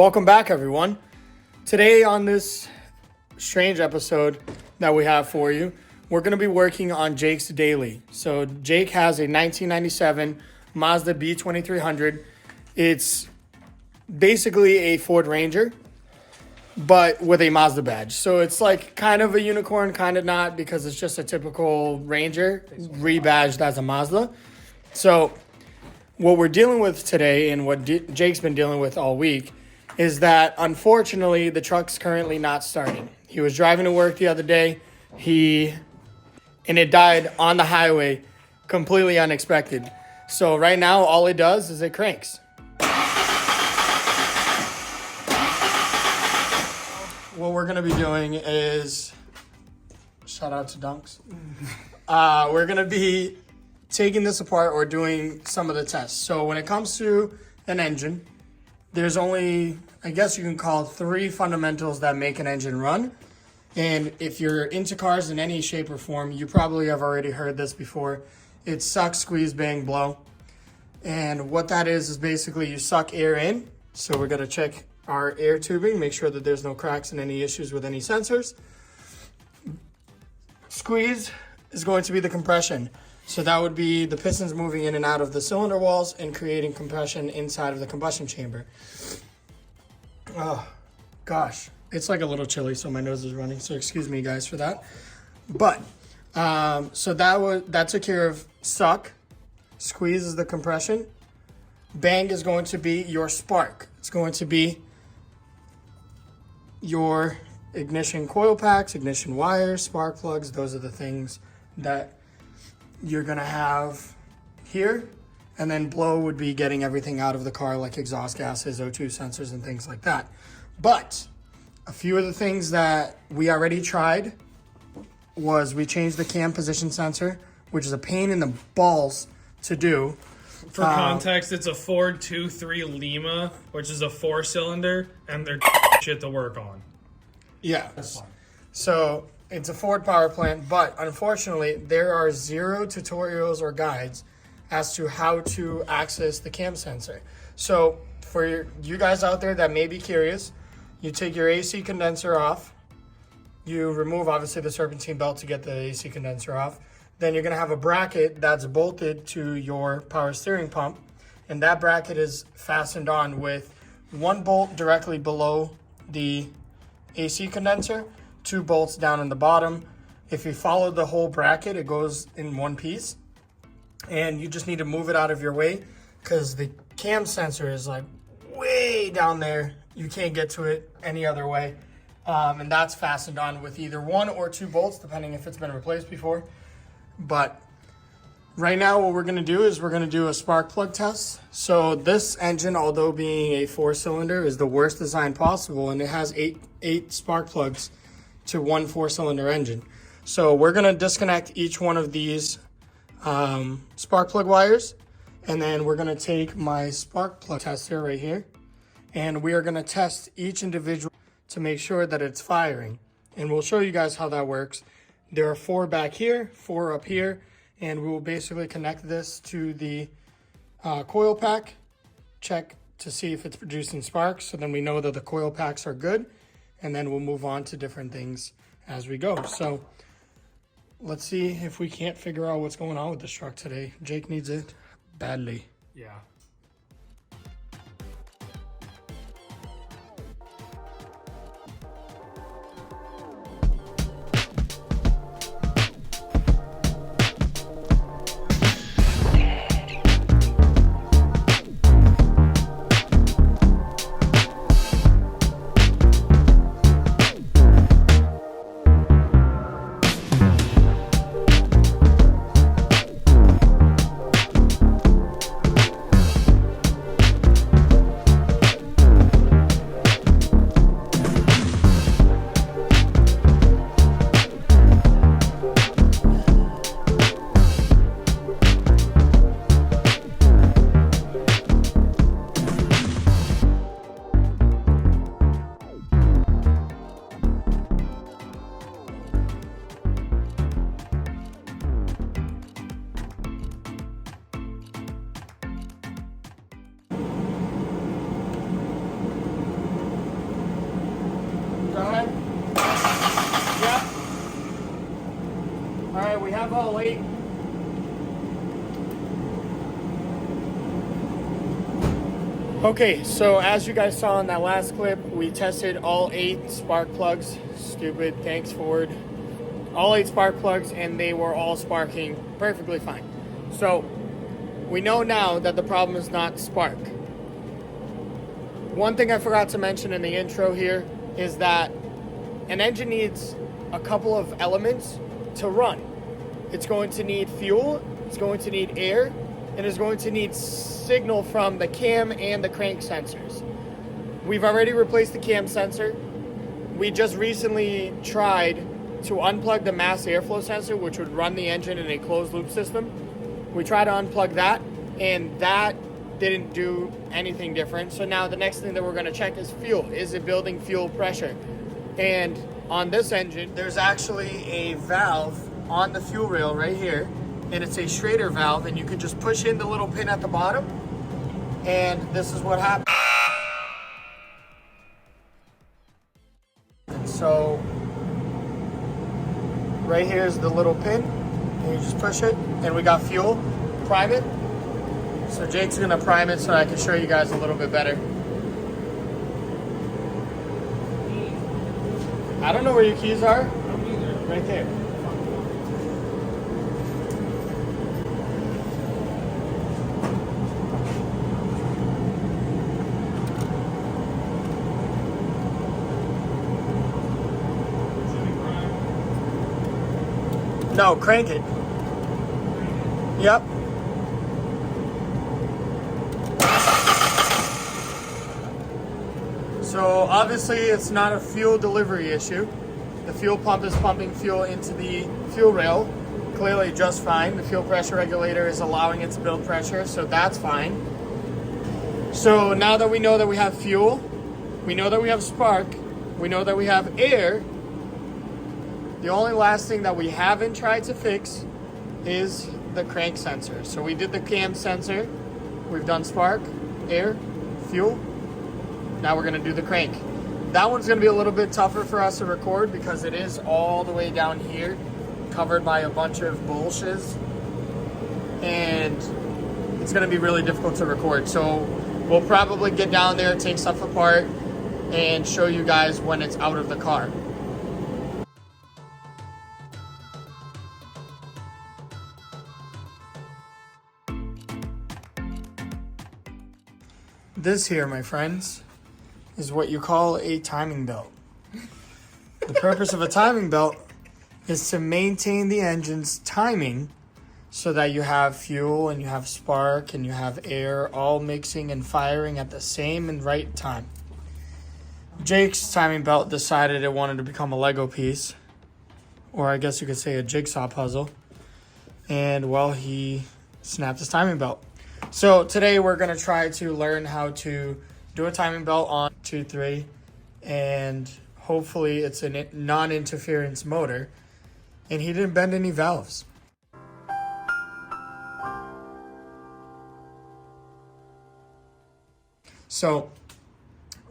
welcome back, everyone. Today on this strange episode that we have for you, we're going to be working on Jake's daily. So Jake has a 1997 Mazda B2300. It's basically a Ford Ranger, but with a Mazda badge. So it's like kind of a unicorn, kind of not, because it's just a typical Ranger rebadged as a Mazda. So what we're dealing with today, and what Jake's been dealing with all week, is that unfortunately the truck's currently not starting. He was driving to work the other day, and it died on the highway, completely unexpected. So right now all it does is it cranks. What we're gonna be doing is, shout out to Dunks. We're gonna be taking this apart or doing some of the tests. So when it comes to an engine, there's only, I guess you can call, 3 fundamentals that make an engine run. And if you're into cars in any shape or form, you probably have already heard this before. It's suck, squeeze, bang, blow. And what that is basically you suck air in. So we're gonna check our air tubing, make sure that there's no cracks and any issues with any sensors. Squeeze is going to be the compression. So that would be the pistons moving in and out of the cylinder walls and creating compression inside of the combustion chamber. Oh, gosh. It's like a little chilly, so my nose is running. So excuse me, guys, for that. But, so that took care of suck. Squeeze is the compression. Bang is going to be your spark. It's going to be your ignition coil packs, ignition wires, spark plugs. Those are the things that you're gonna have here. And then blow would be getting everything out of the car, like exhaust gases, O2 sensors, and things like that. But a few of the things that we already tried was we changed the cam position sensor, which is a pain in the balls to do. For context, it's a Ford 2.3 Lima, which is a 4-cylinder, and they're shit to work on. Yeah. So it's a Ford power plant, but unfortunately, there are 0 tutorials or guides as to how to access the cam sensor. So for you guys out there that may be curious, you take your AC condenser off. You remove, obviously, the serpentine belt to get the AC condenser off. Then you're going to have a bracket that's bolted to your power steering pump. And that bracket is fastened on with 1 bolt directly below the AC condenser, 2 bolts down in the bottom. If you follow the whole bracket, it goes in one piece. And you just need to move it out of your way because the cam sensor is like way down there. You can't get to it any other way. And that's fastened on with either 1 or 2 bolts, depending if it's been replaced before. But right now what we're going to do is we're going to do a spark plug test. So this engine, although being a 4-cylinder, is the worst design possible, and it has 8 spark plugs to 1 4-cylinder engine. So we're going to disconnect each one of these spark plug wires, and then we're going to take my spark plug tester right here, and we are going to test each individual to make sure that it's firing. And we'll show you guys how that works. There are 4 back here, 4 up here, and we will basically connect this to the coil pack, check to see if it's producing sparks, so then we know that the coil packs are good, and then we'll move on to different things as we go. So let's see if we can't figure out what's going on with this truck today. Jake needs it badly. Yeah. have all 8. Okay, so as you guys saw in that last clip, we tested all 8 spark plugs. Stupid, thanks Ford. All 8 spark plugs, and they were all sparking perfectly fine. So we know now that the problem is not spark. One thing I forgot to mention in the intro here is that an engine needs a couple of elements to run. It's going to need fuel, it's going to need air, and it's going to need signal from the cam and the crank sensors. We've already replaced the cam sensor. We just recently tried to unplug the mass airflow sensor, which would run the engine in a closed loop system. We tried to unplug that, and that didn't do anything different. So now the next thing that we're going to check is fuel. Is it building fuel pressure? And on this engine, there's actually a valve on the fuel rail right here, and it's a Schrader valve, and you can just push in the little pin at the bottom, and this is what happens. And so right here is the little pin, and you just push it, and we got fuel. Prime it. So Jake's gonna prime it so I can show you guys a little bit better. I don't know where your keys are. Right there. No, crank it. Yep. So obviously it's not a fuel delivery issue. The fuel pump is pumping fuel into the fuel rail, clearly just fine. The fuel pressure regulator is allowing it to build pressure, so that's fine. So now that we know that we have fuel, we know that we have spark, we know that we have air, the only last thing that we haven't tried to fix is the crank sensor. So we did the cam sensor, we've done spark, air, fuel. Now we're gonna do the crank. That one's gonna be a little bit tougher for us to record because it is all the way down here, covered by a bunch of bullishes, and it's gonna be really difficult to record. So we'll probably get down there, take stuff apart, and show you guys when it's out of the car. This here, my friends, is what you call a timing belt. The purpose of a timing belt is to maintain the engine's timing so that you have fuel and you have spark and you have air all mixing and firing at the same and right time. Jake's timing belt decided it wanted to become a Lego piece, or I guess you could say a jigsaw puzzle, and well, he snapped his timing belt. So today we're going to try to learn how to do a timing belt on 2-3, and hopefully it's a non-interference motor, and he didn't bend any valves. So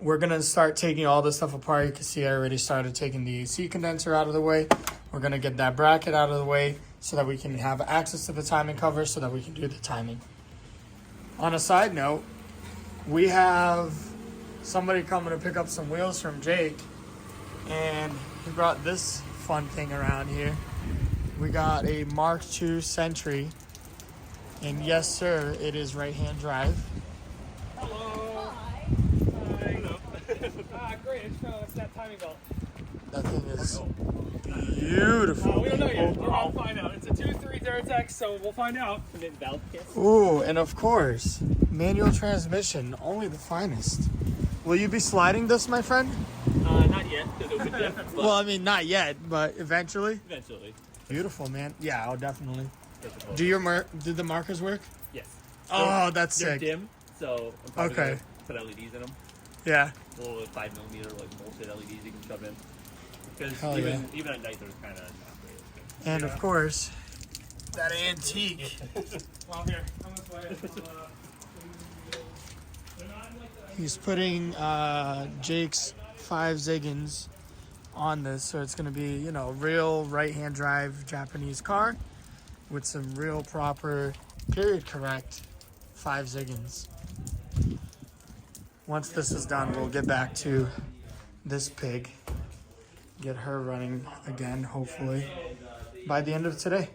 we're going to start taking all this stuff apart. You can see I already started taking the AC condenser out of the way. We're going to get that bracket out of the way so that we can have access to the timing cover so that we can do the timing. On a side note, we have somebody coming to pick up some wheels from Jake, and he brought this fun thing around here. We got a Mark II Sentry, and yes sir, it is right-hand drive. Hello. Hi. Hello. Great, it's that timing belt. That thing is beautiful. We don't know yet. We'll find out. It's a 2.3 Duritex, so we'll find out. Ooh, and of course, manual transmission, only the finest. Will you be sliding this, my friend? Not yet, because it was a dip. Well, I mean, not yet, but eventually. Eventually. Beautiful, man. Yeah, I'll definitely. Did the markers work? Yes. Oh, that's They're sick. dim, so I'm probably Okay. gonna put LEDs in them. Yeah. A little 5mm like bullshit LEDs you can shove in. Hell Because yeah. even at night there's kind of not great. And of course, that antique. Well, here, on this way. He's putting Jake's 5 Ziggins on this, so it's gonna be, real right-hand drive Japanese car. with some real proper, period correct 5 Ziggins. Once this is done, we'll get back to this pig. Get her running again, hopefully, by the end of today.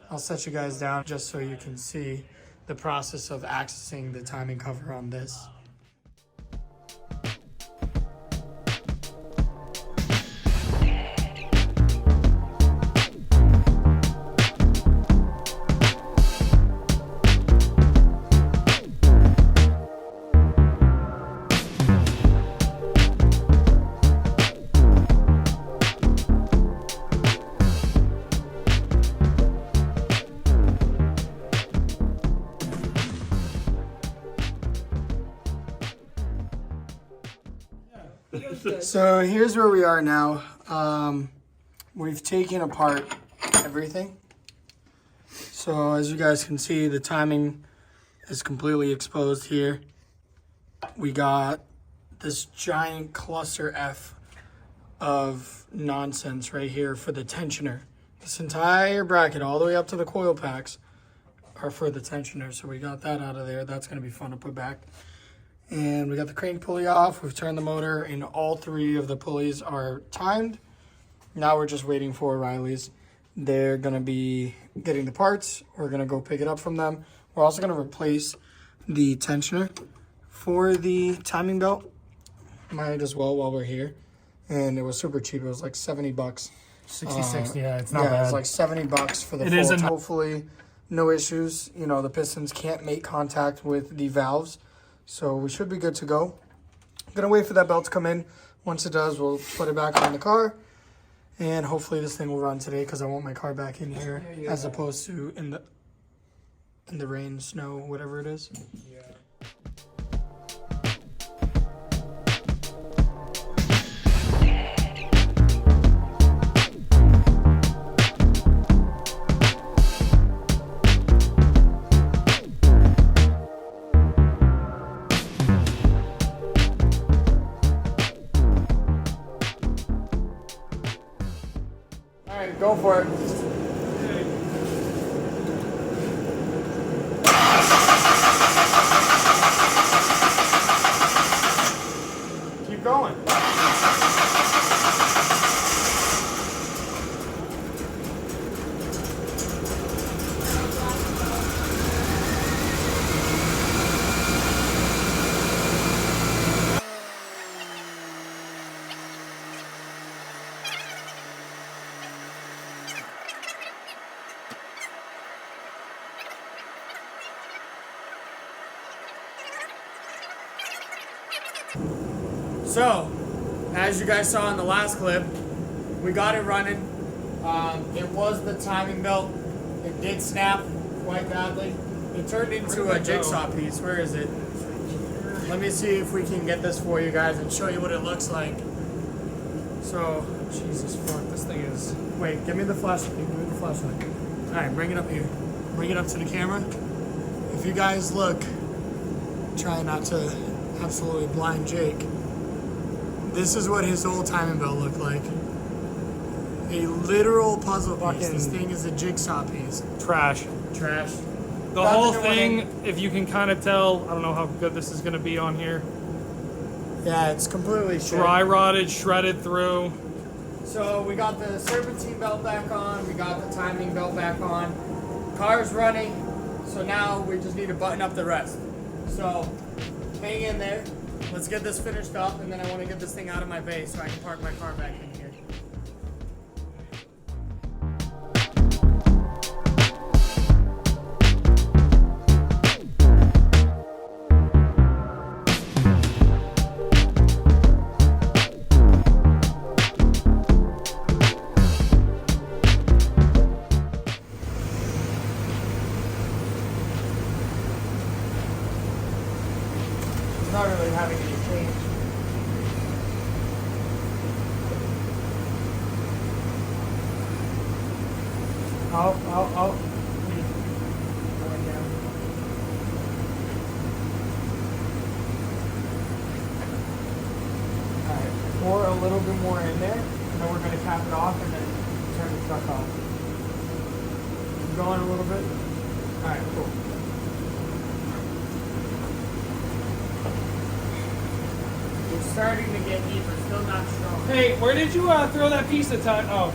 I'll set you guys down just so you can see the process of accessing the timing cover on this. So here's where we are now. We've taken apart everything. So as you guys can see, the timing is completely exposed here. We got this giant cluster F of nonsense right here for the tensioner. This entire bracket, all the way up to the coil packs, are for the tensioner. So we got that out of there. That's going to be fun to put back. And we got the crank pulley off. We've turned the motor, and all 3 of the pulleys are timed. Now we're just waiting for Riley's. They're going to be getting the parts. We're going to go pick it up from them. We're also going to replace the tensioner for the timing belt. Might as well while we're here. And it was super cheap. It was like $70. 66, yeah, it's not yeah, bad. It's like $70 for the full. Hopefully, no issues. You know, the pistons can't make contact with the valves. So we should be good to go. I'm gonna wait for that belt to come in. Once it does, we'll put it back on the car. And hopefully this thing will run today because I want my car back in here as opposed to in the rain, snow, whatever it is. Yeah. Go for it. Keep going. So, as you guys saw in the last clip, we got it running. It was the timing belt. It did snap quite badly. It turned into a jigsaw piece. Where is it? Let me see if we can get this for you guys and show you what it looks like. So, Jesus fuck, this thing is... Wait, give me the flashlight. Give me the flashlight. Alright, bring it up here. Bring it up to the camera. If you guys look, try not to absolutely blind Jake. This is what his old timing belt looked like. A literal puzzle piece. This thing is a jigsaw piece. Trash. Trash. The whole thing, if you can kind of tell, I don't know how good this is going to be on here. Yeah, it's completely shit. Dry rotted, shredded through. So we got the serpentine belt back on. We got the timing belt back on. Car's running. So now we just need to button up the rest. So hang in there. Let's get this finished up, and then I want to get this thing out of my bay so I can park my car back in here. Not really having any change. Oh. Going down. Alright, pour a little bit more in there, and then we're going to cap it off and then turn the truck off. going a little bit? Alright, cool. It's starting to get deeper, still not strong. Hey, where did you throw that piece of time? Oh.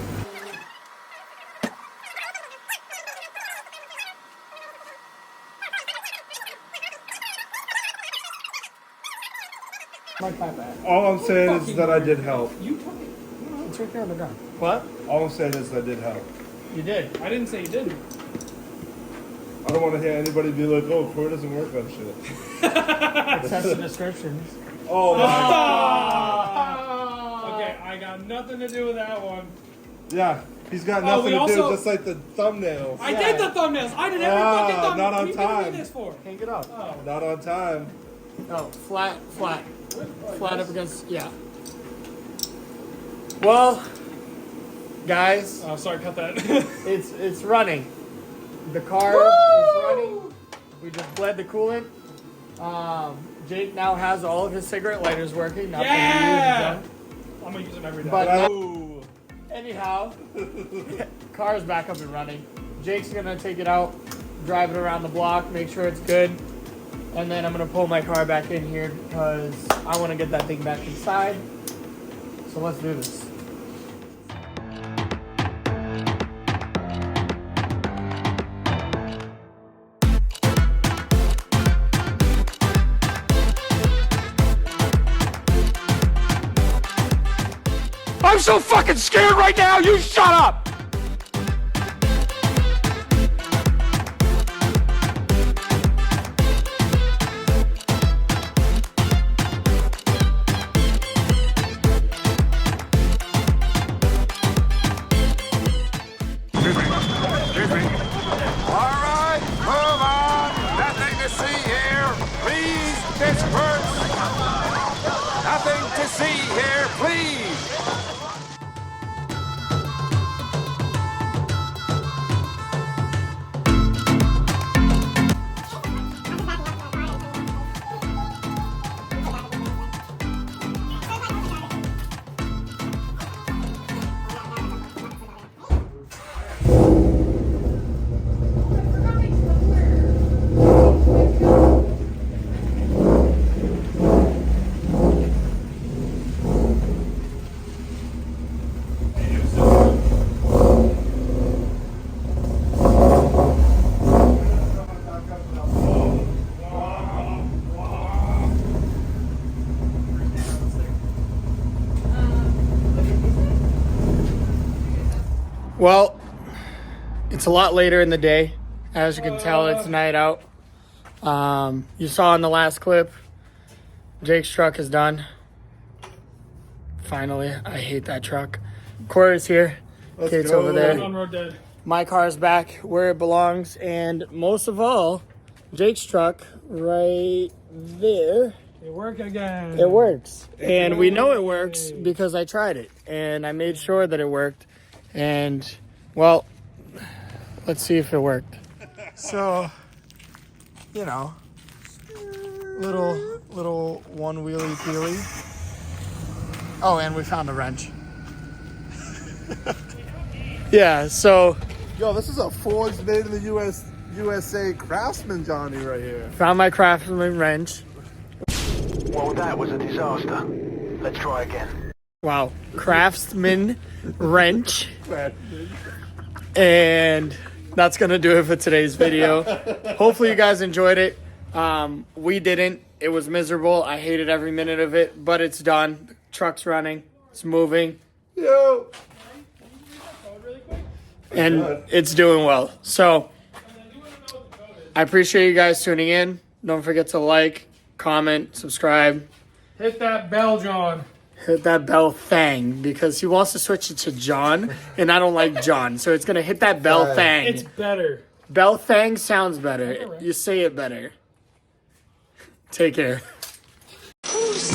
Like that bad. All I'm saying is that I did help. It's right there on the ground. What? All I'm saying is I did help. You did. I didn't say you didn't. I don't want to hear anybody be like, oh, Cory doesn't work on shit. Access the descriptions. Oh my Okay, I got nothing to do with that one. Yeah, he's got Oh, nothing we to do, also- just like the thumbnails. I did the thumbnails. I did every fucking thumbnail. not on What are you giving time. me this for? Can't get up. Oh. Not on time. No, flat. Flat up against, yeah. Well, guys, Oh, sorry, cut that. it's running. The car is running. We just bled the coolant. Jake now has all of his cigarette lighters working. Not that he Yeah! uses them. I'm gonna use them every day. But Ooh. anyhow, car's back up and running. Jake's gonna take it out, drive it around the block, make sure it's good. And then I'm gonna pull my car back in here because I want to get that thing back inside. So let's do this. I'm so fucking scared right now, you shut up! Alright, move on! Nothing to see here! Please disperse! Nothing to see here, please! Well, it's a lot later in the day. As you can tell, it's night out. You saw in the last clip, Jake's truck is done. Finally, I hate that truck. Cory's here. Let's Kate's go. over there. On road dead. My car's back where it belongs. And most of all, Jake's truck right there. It worked again. It works. And we know it works because I tried it. And I made sure that it worked. And, well, let's see if it worked. So, you know, little one wheelie peely. Oh, and we found a wrench. Yeah, so Yo, this is a forged made in the USA Craftsman Johnny right here. found my Craftsman wrench. Well, that was a disaster. Let's try again. Wow, Craftsman wrench. And that's going to do it for today's video. Hopefully you guys enjoyed it. We didn't. It was miserable. I hated every minute of it, but it's done. The truck's running. It's moving. Yo. And it's doing well. So I appreciate you guys tuning in. Don't forget to like, comment, subscribe. Hit that bell, John. Hit that bell thing because he wants to switch it to John, and I don't like John. So it's going to hit that bell Right. thing. It's better. Bell thing sounds better. You say it better. Take care. Who's